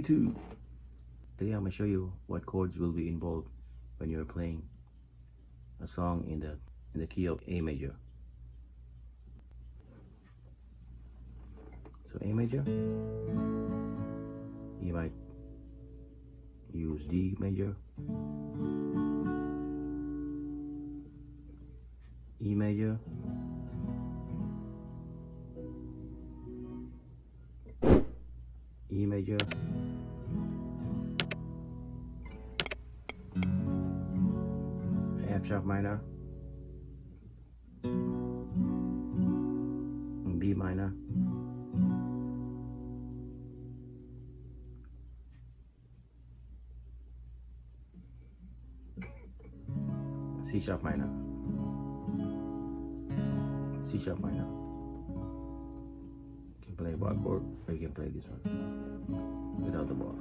YouTube. Today I'm gonna show you what chords will be involved when you're playing a song in the key of A major. So A major, you might use D major, E major, E major, F sharp minor, B minor, C sharp minor, C sharp minor. You can play bar chord or you can play this one without the bar.